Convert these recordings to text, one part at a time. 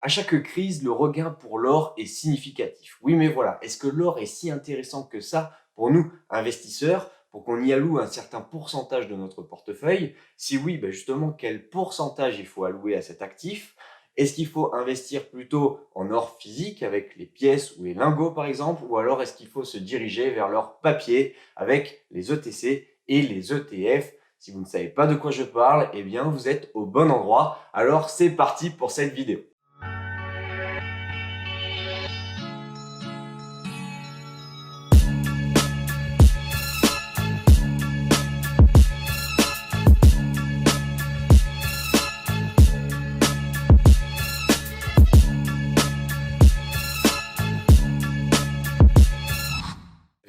À chaque crise, le regain pour l'or est significatif. Oui, mais voilà, est-ce que l'or est si intéressant que ça pour nous, investisseurs, pour qu'on y alloue un certain pourcentage de notre portefeuille? Si oui, ben justement, quel pourcentage il faut allouer à cet actif? Est-ce qu'il faut investir plutôt en or physique avec les pièces ou les lingots par exemple, ou alors est-ce qu'il faut se diriger vers l'or papier avec les ETC et les ETF? Si vous ne savez pas de quoi je parle, eh bien vous êtes au bon endroit. Alors c'est parti pour cette vidéo.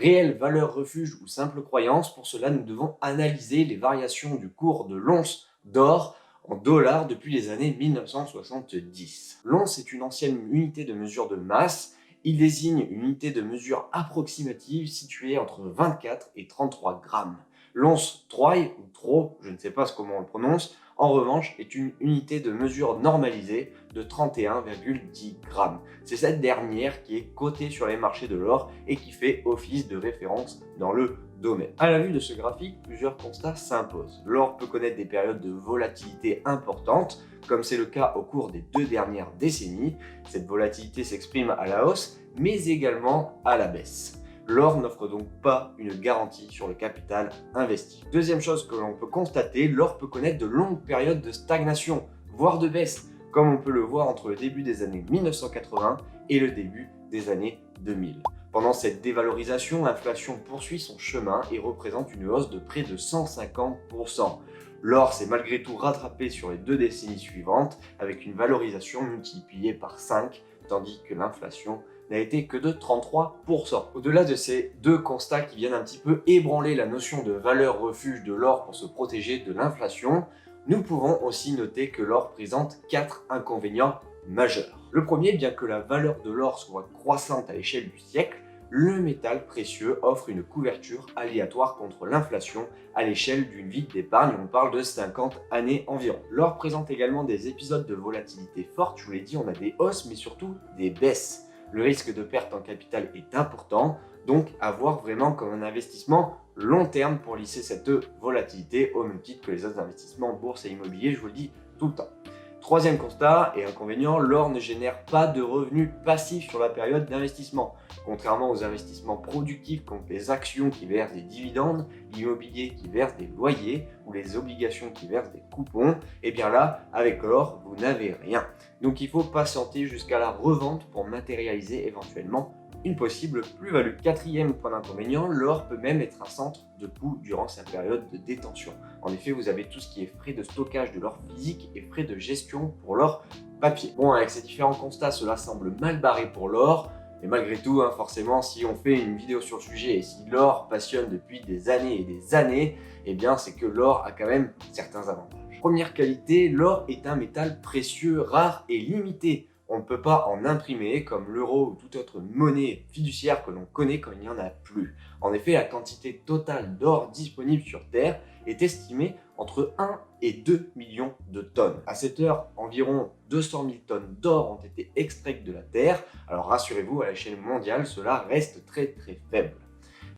Réelle valeur refuge ou simple croyance, pour cela nous devons analyser les variations du cours de l'once d'or en dollars depuis les années 1970. L'once est une ancienne unité de mesure de masse. Il désigne une unité de mesure approximative située entre 24 et 33 grammes. L'once troy ou tro, je ne sais pas comment on le prononce, en revanche est une unité de mesure normalisée de 31,10 grammes. C'est cette dernière qui est cotée sur les marchés de l'or et qui fait office de référence dans le domaine. À la vue de ce graphique, plusieurs constats s'imposent. L'or peut connaître des périodes de volatilité importantes, comme c'est le cas au cours des 2 dernières décennies. Cette volatilité s'exprime à la hausse, mais également à la baisse. L'or n'offre donc pas une garantie sur le capital investi. Deuxième chose que l'on peut constater, l'or peut connaître de longues périodes de stagnation, voire de baisse, comme on peut le voir entre le début des années 1980 et le début des années 2000. Pendant cette dévalorisation, l'inflation poursuit son chemin et représente une hausse de près de 150%. L'or s'est malgré tout rattrapé sur les 2 décennies suivantes avec une valorisation multipliée par 5, tandis que l'inflation n'a été que de 33%. Au-delà de ces 2 constats qui viennent un petit peu ébranler la notion de valeur refuge de l'or pour se protéger de l'inflation, nous pouvons aussi noter que l'or présente 4 inconvénients majeurs. Le premier, bien que la valeur de l'or soit croissante à l'échelle du siècle, le métal précieux offre une couverture aléatoire contre l'inflation à l'échelle d'une vie d'épargne. On parle de 50 années environ. L'or présente également des épisodes de volatilité forte. Je vous l'ai dit, on a des hausses, mais surtout des baisses. Le risque de perte en capital est important, donc à voir vraiment comme un investissement long terme pour lisser cette volatilité au même titre que les autres investissements en bourse et immobilier, je vous le dis tout le temps. Troisième constat et inconvénient, l'or ne génère pas de revenus passifs sur la période d'investissement. Contrairement aux investissements productifs comme les actions qui versent des dividendes, l'immobilier qui verse des loyers ou les obligations qui versent des coupons, et bien là, avec l'or, vous n'avez rien. Donc il faut patienter jusqu'à la revente pour matérialiser éventuellement une possible plus-value. Quatrième point d'inconvénient, l'or peut même être un centre de coût durant sa période de détention. En effet, vous avez tout ce qui est frais de stockage de l'or physique et frais de gestion pour l'or papier. Bon, avec ces différents constats, cela semble mal barré pour l'or, mais malgré tout, forcément, si on fait une vidéo sur le sujet et si l'or passionne depuis des années et des années, eh bien c'est que l'or a quand même certains avantages. Première qualité, l'or est un métal précieux, rare et limité. On ne peut pas en imprimer comme l'euro ou toute autre monnaie fiduciaire que l'on connaît quand il n'y en a plus. En effet, la quantité totale d'or disponible sur Terre est estimée entre 1 et 2 millions de tonnes. À cette heure, environ 200 000 tonnes d'or ont été extraites de la Terre. Alors rassurez-vous, à l'échelle mondiale, cela reste très faible.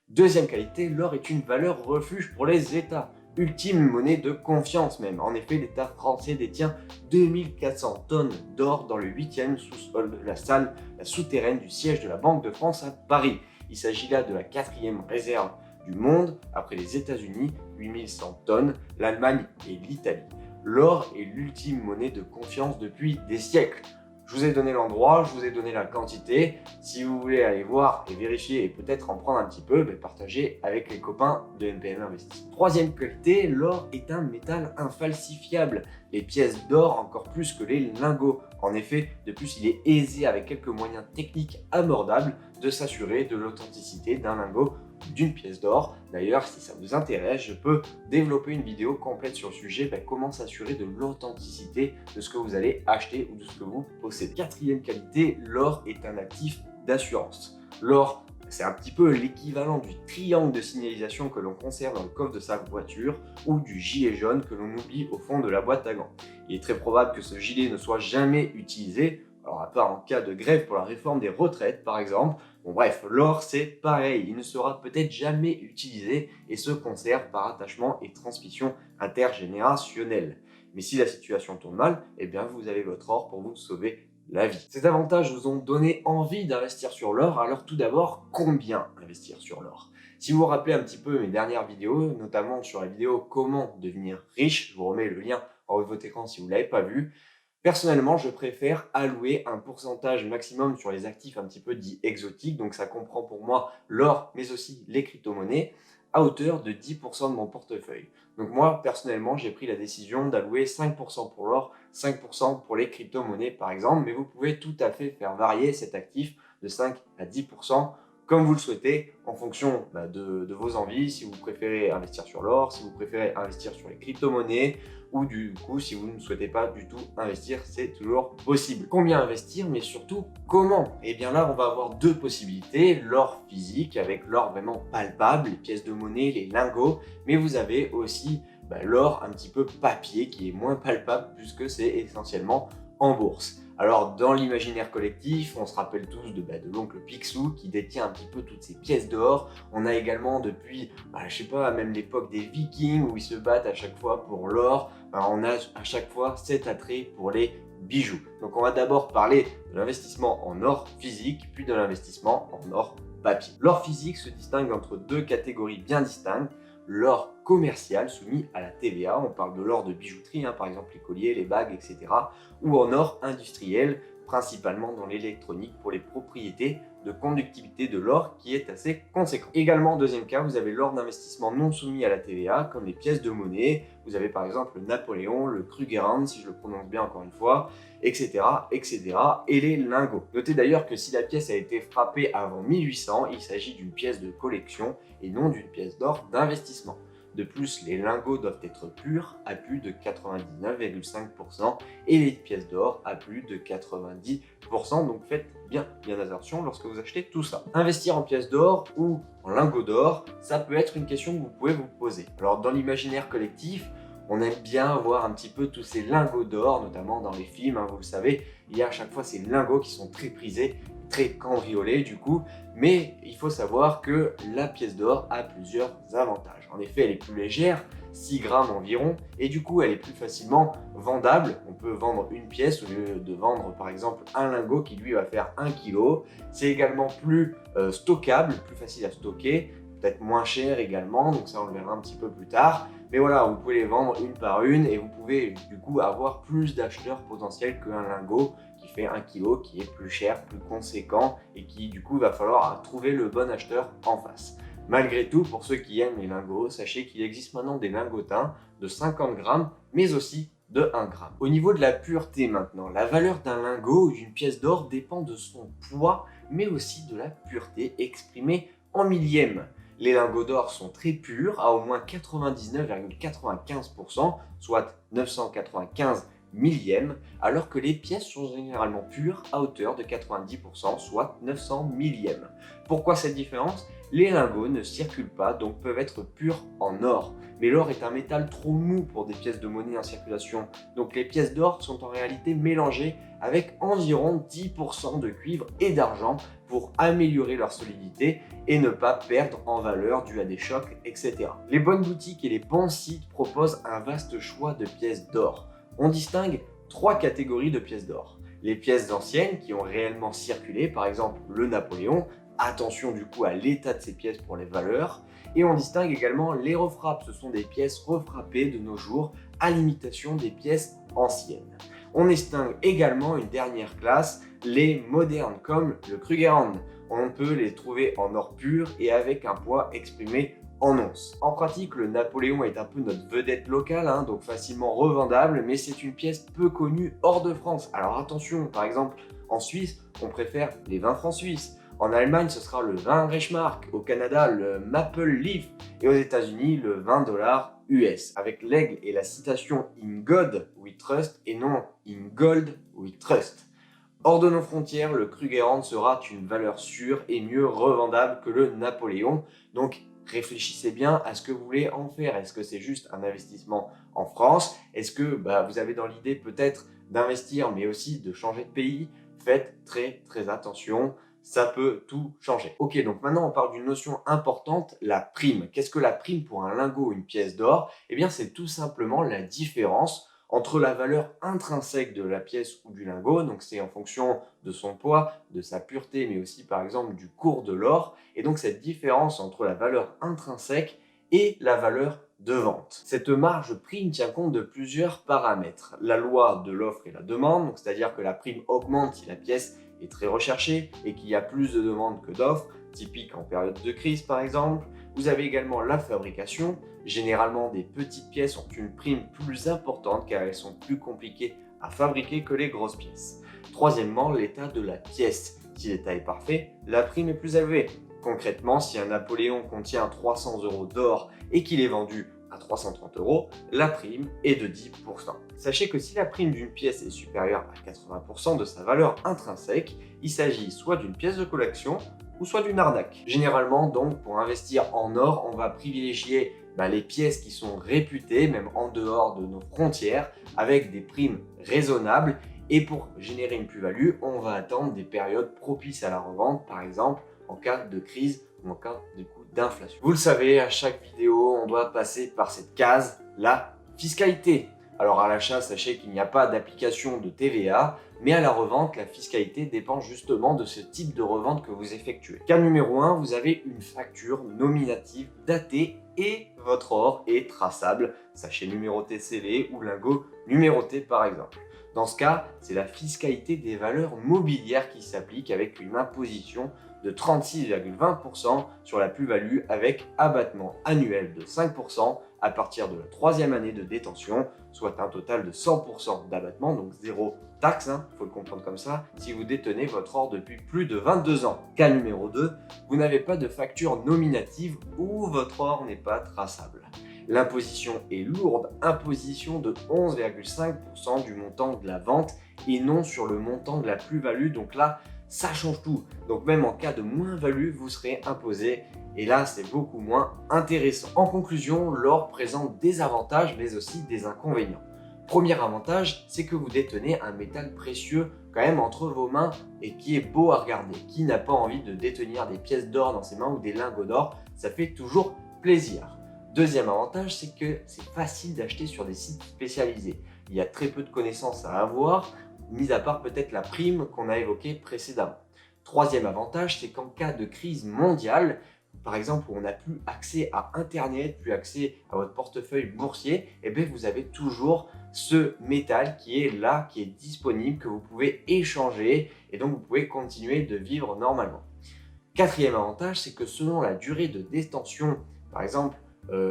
Deuxième qualité, l'or est une valeur refuge pour les États. Ultime monnaie de confiance même. En effet, l'État français détient 2400 tonnes d'or dans le 8e sous-sol de la salle souterraine du siège de la Banque de France à Paris. Il s'agit là de la 4e réserve du monde, après les États-Unis, 8100 tonnes, l'Allemagne et l'Italie. L'or est l'ultime monnaie de confiance depuis des siècles. Je vous ai donné l'endroit, je vous ai donné la quantité. Si vous voulez aller voir et vérifier et peut-être en prendre un petit peu, partagez avec les copains de MPM Investissement. Troisième qualité, l'or est un métal infalsifiable. Les pièces d'or encore plus que les lingots. En effet, de plus, il est aisé avec quelques moyens techniques abordables de s'assurer de l'authenticité d'un lingot d'une pièce d'or. D'ailleurs, si ça vous intéresse, je peux développer une vidéo complète sur le sujet, comment s'assurer de l'authenticité de ce que vous allez acheter ou de ce que vous possédez. Quatrième qualité, l'or est un actif d'assurance. L'or, c'est un petit peu l'équivalent du triangle de signalisation que l'on conserve dans le coffre de sa voiture ou du gilet jaune que l'on oublie au fond de la boîte à gants. Il est très probable que ce gilet ne soit jamais utilisé. Alors à part en cas de grève pour la réforme des retraites par exemple. Bon bref, l'or c'est pareil, il ne sera peut-être jamais utilisé et se conserve par attachement et transmission intergénérationnelle. Mais si la situation tourne mal, eh bien vous avez votre or pour vous sauver la vie. Ces avantages vous ont donné envie d'investir sur l'or, alors tout d'abord, combien investir sur l'or? Si vous vous rappelez un petit peu mes dernières vidéos, notamment sur la vidéo comment devenir riche, je vous remets le lien en haut de votre écran si vous ne l'avez pas vu. Personnellement, je préfère allouer un pourcentage maximum sur les actifs un petit peu dits exotiques, donc ça comprend pour moi l'or, mais aussi les crypto-monnaies, à hauteur de 10% de mon portefeuille. Donc moi, personnellement, j'ai pris la décision d'allouer 5% pour l'or, 5% pour les crypto-monnaies par exemple, mais vous pouvez tout à fait faire varier cet actif de 5 à 10% comme vous le souhaitez, en fonction de vos envies, si vous préférez investir sur l'or, si vous préférez investir sur les crypto-monnaies, ou du coup, si vous ne souhaitez pas du tout investir, c'est toujours possible. Combien investir, mais surtout comment? Et bien là, on va avoir deux possibilités. L'or physique, avec l'or vraiment palpable, les pièces de monnaie, les lingots, mais vous avez aussi l'or un petit peu papier, qui est moins palpable, puisque c'est essentiellement en bourse. Alors, dans l'imaginaire collectif, on se rappelle tous de l'oncle Picsou qui détient un petit peu toutes ces pièces d'or. On a également depuis, je sais pas, même l'époque des Vikings où ils se battent à chaque fois pour l'or. On a à chaque fois cet attrait pour les bijoux. Donc, on va d'abord parler de l'investissement en or physique, puis de l'investissement en or papier. L'or physique se distingue entre deux catégories bien distinctes. L'or commercial soumis à la TVA, on parle de l'or de bijouterie, par exemple les colliers, les bagues, etc. Ou en or industriel, principalement dans l'électronique pour les propriétés de conductivité de l'or qui est assez conséquent. Également, deuxième cas, vous avez l'or d'investissement non soumis à la TVA, comme les pièces de monnaie. Vous avez par exemple le Napoléon, le Krugerrand, si je le prononce bien encore une fois, etc., etc., et les lingots. Notez d'ailleurs que si la pièce a été frappée avant 1800, il s'agit d'une pièce de collection et non d'une pièce d'or d'investissement. De plus, les lingots doivent être purs à plus de 99,5% et les pièces d'or à plus de 90%. Donc faites bien attention lorsque vous achetez tout ça. Investir en pièces d'or ou en lingots d'or, ça peut être une question que vous pouvez vous poser. Alors dans l'imaginaire collectif, on aime bien voir un petit peu tous ces lingots d'or, notamment dans les films, vous le savez, il y a à chaque fois ces lingots qui sont très prisés, très cambriolés du coup, mais il faut savoir que la pièce d'or a plusieurs avantages. En effet, elle est plus légère, 6 grammes environ, et du coup elle est plus facilement vendable. On peut vendre une pièce au lieu de vendre par exemple un lingot qui lui va faire 1 kg. C'est également plus stockable, plus facile à stocker, peut-être moins cher également, donc ça on le verra un petit peu plus tard. Mais voilà, vous pouvez les vendre une par une et vous pouvez du coup avoir plus d'acheteurs potentiels qu'un lingot qui fait 1 kg, qui est plus cher, plus conséquent et qui du coup va falloir trouver le bon acheteur en face. Malgré tout, pour ceux qui aiment les lingots, sachez qu'il existe maintenant des lingotins de 50 grammes, mais aussi de 1 gramme. Au niveau de la pureté maintenant, la valeur d'un lingot ou d'une pièce d'or dépend de son poids, mais aussi de la pureté exprimée en millièmes. Les lingots d'or sont très purs, à au moins 99,95%, soit 995 millièmes, alors que les pièces sont généralement pures à hauteur de 90%, soit 900 millièmes. Pourquoi cette différence? Les lingots ne circulent pas, donc peuvent être purs en or. Mais l'or est un métal trop mou pour des pièces de monnaie en circulation, donc les pièces d'or sont en réalité mélangées avec environ 10% de cuivre et d'argent pour améliorer leur solidité et ne pas perdre en valeur dû à des chocs, etc. Les bonnes boutiques et les bons sites proposent un vaste choix de pièces d'or. On distingue 3 catégories de pièces d'or. Les pièces anciennes qui ont réellement circulé, par exemple le Napoléon, attention du coup à l'état de ces pièces pour les valeurs. Et on distingue également les refrappes, ce sont des pièces refrappées de nos jours à l'imitation des pièces anciennes. On distingue également une dernière classe, les modernes comme le Krugerrand. On peut les trouver en or pur et avec un poids exprimé en onces. En pratique, le Napoléon est un peu notre vedette locale, donc facilement revendable, mais c'est une pièce peu connue hors de France. Alors attention, par exemple, en Suisse, on préfère les vins francs suisses. En Allemagne, ce sera le vin Reichsmark. Au Canada, le Maple Leaf. Et aux États-Unis, le 20 $ US. Avec l'aigle et la citation In God we trust et non In Gold we trust. Hors de nos frontières, le Krugerrand sera une valeur sûre et mieux revendable que le Napoléon. Donc, réfléchissez bien à ce que vous voulez en faire. Est-ce que c'est juste un investissement en France? Est-ce que vous avez dans l'idée peut-être d'investir, mais aussi de changer de pays? faites très attention, ça peut tout changer. Ok, donc maintenant on parle d'une notion importante, la prime. Qu'est-ce que la prime pour un lingot ou une pièce d'or? Eh bien c'est tout simplement la différence entre la valeur intrinsèque de la pièce ou du lingot, donc c'est en fonction de son poids, de sa pureté, mais aussi par exemple du cours de l'or, et donc cette différence entre la valeur intrinsèque et la valeur de vente. Cette marge prime tient compte de plusieurs paramètres. La loi de l'offre et la demande, c'est-à-dire que la prime augmente si la pièce est très recherchée et qu'il y a plus de demandes que d'offres, typique en période de crise par exemple. Vous avez également la fabrication. Généralement, des petites pièces ont une prime plus importante car elles sont plus compliquées à fabriquer que les grosses pièces. Troisièmement, l'état de la pièce. Si l'état est parfait, la prime est plus élevée. Concrètement, si un Napoléon contient 300 € d'or et qu'il est vendu à 330 €, la prime est de 10%. Sachez que si la prime d'une pièce est supérieure à 80% de sa valeur intrinsèque, il s'agit soit d'une pièce de collection ou soit d'une arnaque. Généralement, donc, pour investir en or, on va privilégier les pièces qui sont réputées, même en dehors de nos frontières, avec des primes raisonnables. Et pour générer une plus-value, on va attendre des périodes propices à la revente, par exemple en cas de crise ou en cas de coût d'inflation. Vous le savez, à chaque vidéo, on doit passer par cette case, la fiscalité. Alors à l'achat, sachez qu'il n'y a pas d'application de TVA, mais à la revente, la fiscalité dépend justement de ce type de revente que vous effectuez. Cas numéro 1, vous avez une facture nominative datée et votre or est traçable, sachet numéroté scellé ou lingot numéroté par exemple. Dans ce cas, c'est la fiscalité des valeurs mobilières qui s'applique avec une imposition de 36,20% sur la plus-value avec abattement annuel de 5% à partir de la troisième année de détention, soit un total de 100% d'abattement, donc zéro taxe, il faut le comprendre comme ça, si vous détenez votre or depuis plus de 22 ans. Cas numéro 2, vous n'avez pas de facture nominative ou votre or n'est pas traçable. L'imposition est lourde, imposition de 11,5% du montant de la vente et non sur le montant de la plus-value, donc là, ça change tout. Donc même en cas de moins-value, vous serez imposé et là, c'est beaucoup moins intéressant. En conclusion, l'or présente des avantages mais aussi des inconvénients. Premier avantage, c'est que vous détenez un métal précieux quand même entre vos mains et qui est beau à regarder. Qui n'a pas envie de détenir des pièces d'or dans ses mains ou des lingots d'or? Ça fait toujours plaisir. Deuxième avantage, c'est que c'est facile d'acheter sur des sites spécialisés. Il y a très peu de connaissances à avoir, mis à part peut-être la prime qu'on a évoquée précédemment. Troisième avantage, c'est qu'en cas de crise mondiale, par exemple où on n'a plus accès à Internet, plus accès à votre portefeuille boursier, et bien vous avez toujours ce métal qui est là, qui est disponible, que vous pouvez échanger et donc vous pouvez continuer de vivre normalement. Quatrième avantage, c'est que selon la durée de détention, par exemple,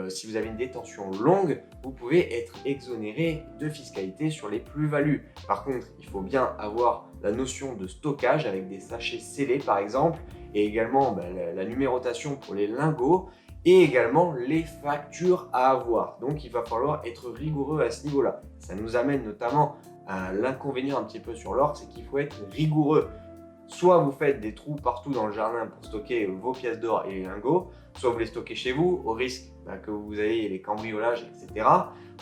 si vous avez une détention longue, vous pouvez être exonéré de fiscalité sur les plus-values. Par contre, il faut bien avoir la notion de stockage avec des sachets scellés par exemple, et également la numérotation pour les lingots, et également les factures à avoir. Donc il va falloir être rigoureux à ce niveau-là. Ça nous amène notamment à l'inconvénient un petit peu sur l'or, c'est qu'il faut être rigoureux. Soit vous faites des trous partout dans le jardin pour stocker vos pièces d'or et les lingots, soit vous les stockez chez vous, au risque que vous ayez les cambriolages, etc.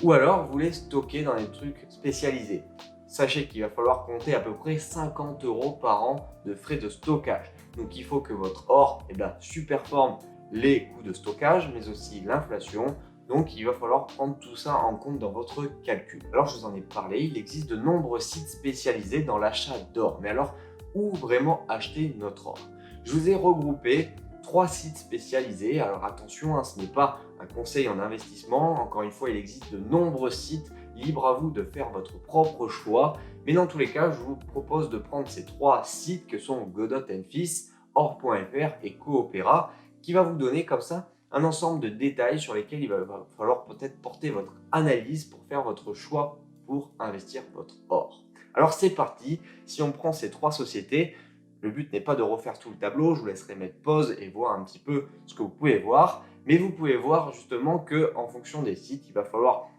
Ou alors vous les stockez dans des trucs spécialisés. Sachez qu'il va falloir compter à peu près 50 € par an de frais de stockage. Donc il faut que votre or superforme les coûts de stockage, mais aussi l'inflation. Donc il va falloir prendre tout ça en compte dans votre calcul. Alors je vous en ai parlé, il existe de nombreux sites spécialisés dans l'achat d'or. Mais alors, où vraiment acheter notre or? Je vous ai regroupé 3 sites spécialisés. Alors attention, ce n'est pas un conseil en investissement. Encore une fois, il existe de nombreux sites. Libre à vous de faire votre propre choix. Mais dans tous les cas, je vous propose de prendre ces 3 sites que sont Godot & Fils, Or.fr et Coopera, qui va vous donner comme ça un ensemble de détails sur lesquels il va falloir peut-être porter votre analyse pour faire votre choix pour investir votre or. Alors c'est parti, si on prend ces 3 sociétés, le but n'est pas de refaire tout le tableau, je vous laisserai mettre pause et voir un petit peu ce que vous pouvez voir, mais vous pouvez voir justement qu'en fonction des sites, il va falloir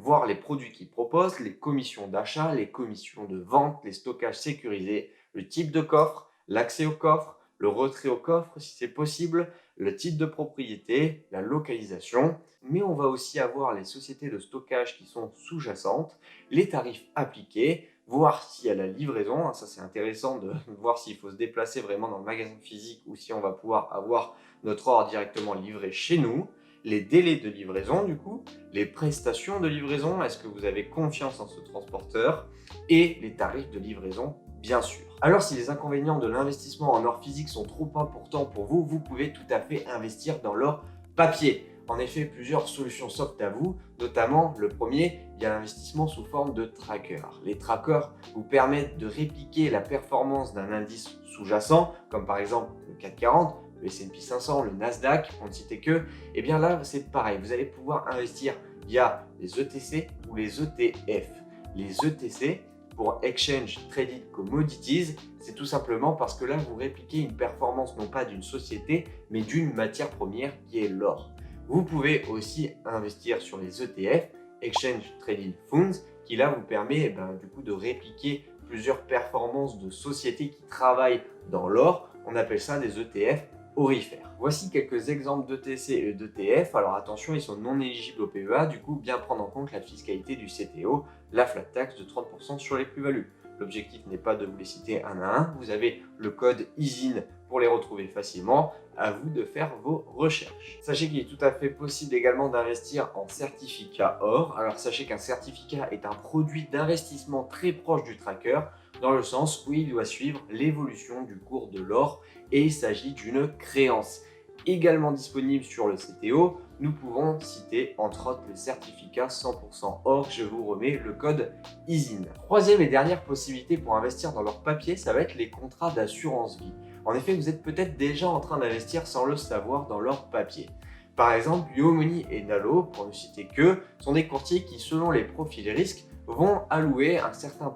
voir les produits qu'ils proposent, les commissions d'achat, les commissions de vente, les stockages sécurisés, le type de coffre, l'accès au coffre, le retrait au coffre si c'est possible, le type de propriété, la localisation, mais on va aussi avoir les sociétés de stockage qui sont sous-jacentes, les tarifs appliqués, voir s'il y a la livraison, hein, ça c'est intéressant de voir s'il faut se déplacer vraiment dans le magasin physique ou si on va pouvoir avoir notre or directement livré chez nous, les délais de livraison du coup, les prestations de livraison, est-ce que vous avez confiance en ce transporteur et les tarifs de livraison bien sûr. Alors si les inconvénients de l'investissement en or physique sont trop importants pour vous, vous pouvez tout à fait investir dans l'or papier. En effet, plusieurs solutions s'offrent à vous, notamment le premier, il y a l'investissement sous forme de trackers. Les trackers vous permettent de répliquer la performance d'un indice sous-jacent, comme par exemple le CAC 40, le S&P 500, le Nasdaq, pour ne citer que. Et bien là, c'est pareil, vous allez pouvoir investir via les ETC ou les ETF. Les ETC, pour Exchange Traded Commodities, c'est tout simplement parce que là, vous répliquez une performance non pas d'une société, mais d'une matière première qui est l'or. Vous pouvez aussi investir sur les ETF, Exchange Traded Funds, qui là vous permet du coup de répliquer plusieurs performances de sociétés qui travaillent dans l'or. On appelle ça des ETF orifères. Voici quelques exemples d'ETC et d'ETF. Alors attention, ils sont non éligibles au PEA, du coup bien prendre en compte la fiscalité du CTO, la flat tax de 30% sur les plus-values. L'objectif n'est pas de vous les citer un à un, vous avez le code ISIN pour les retrouver facilement, à vous de faire vos recherches. Sachez qu'il est tout à fait possible également d'investir en certificat or. Alors sachez qu'un certificat est un produit d'investissement très proche du tracker, dans le sens où il doit suivre l'évolution du cours de l'or et il s'agit d'une créance. Également disponible sur le CTO, nous pouvons citer entre autres le certificat 100% or, je vous remets le code ISIN. Troisième et dernière possibilité pour investir dans l'or papier, ça va être les contrats d'assurance vie. En effet, vous êtes peut-être déjà en train d'investir sans le savoir dans l'or papier. Par exemple, YOMoney et Nalo, pour ne citer que, sont des courtiers qui, selon les profils risques, vont allouer un certain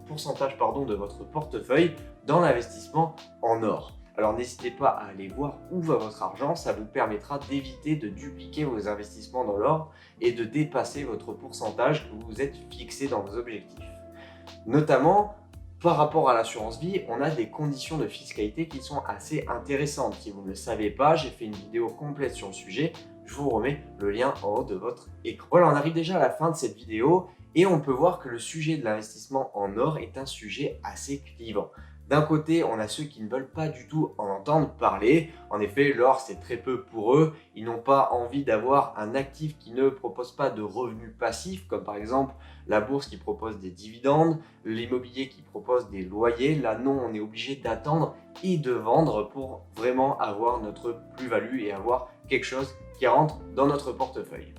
pourcentage de votre portefeuille dans l'investissement en or. Alors n'hésitez pas à aller voir où va votre argent, ça vous permettra d'éviter de dupliquer vos investissements dans l'or et de dépasser votre pourcentage que vous vous êtes fixé dans vos objectifs. Notamment, par rapport à l'assurance vie, on a des conditions de fiscalité qui sont assez intéressantes. Si vous ne le savez pas, j'ai fait une vidéo complète sur le sujet, je vous remets le lien en haut de votre écran. Voilà, on arrive déjà à la fin de cette vidéo et on peut voir que le sujet de l'investissement en or est un sujet assez clivant. D'un côté, on a ceux qui ne veulent pas du tout en entendre parler. En effet, l'or, c'est très peu pour eux. Ils n'ont pas envie d'avoir un actif qui ne propose pas de revenus passifs, comme par exemple la bourse qui propose des dividendes, l'immobilier qui propose des loyers. Là, non, on est obligé d'attendre et de vendre pour vraiment avoir notre plus-value et avoir quelque chose qui rentre dans notre portefeuille.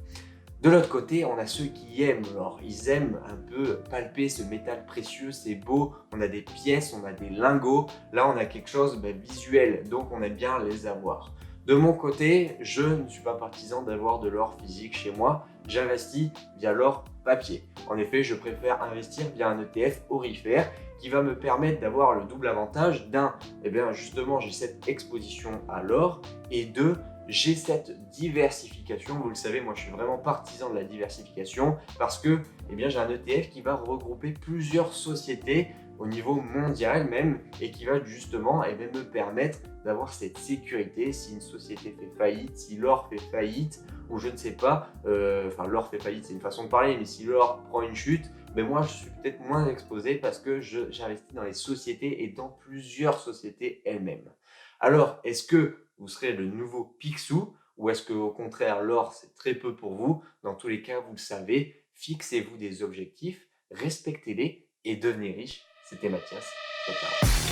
De l'autre côté, on a ceux qui aiment l'or. Ils aiment un peu palper ce métal précieux, c'est beau, on a des pièces, on a des lingots. Là, on a quelque chose visuel, donc on aime bien les avoir. De mon côté, je ne suis pas partisan d'avoir de l'or physique chez moi. J'investis via l'or papier. En effet, je préfère investir via un ETF orifère qui va me permettre d'avoir le double avantage d'un, justement, j'ai cette exposition à l'or et deux, j'ai cette diversification. Vous le savez, moi je suis vraiment partisan de la diversification parce que j'ai un ETF qui va regrouper plusieurs sociétés au niveau mondial même et qui va justement me permettre d'avoir cette sécurité si une société fait faillite, si l'or fait faillite ou je ne sais pas, l'or fait faillite c'est une façon de parler, mais si l'or prend une chute, moi je suis peut-être moins exposé parce que j'investis dans les sociétés et dans plusieurs sociétés elles-mêmes. Alors, est-ce que vous serez le nouveau Picsou ou est-ce qu'au contraire, l'or, c'est très peu pour vous? Dans tous les cas, vous le savez, fixez-vous des objectifs, respectez-les et devenez riche. C'était Mathias. Ciao, ciao.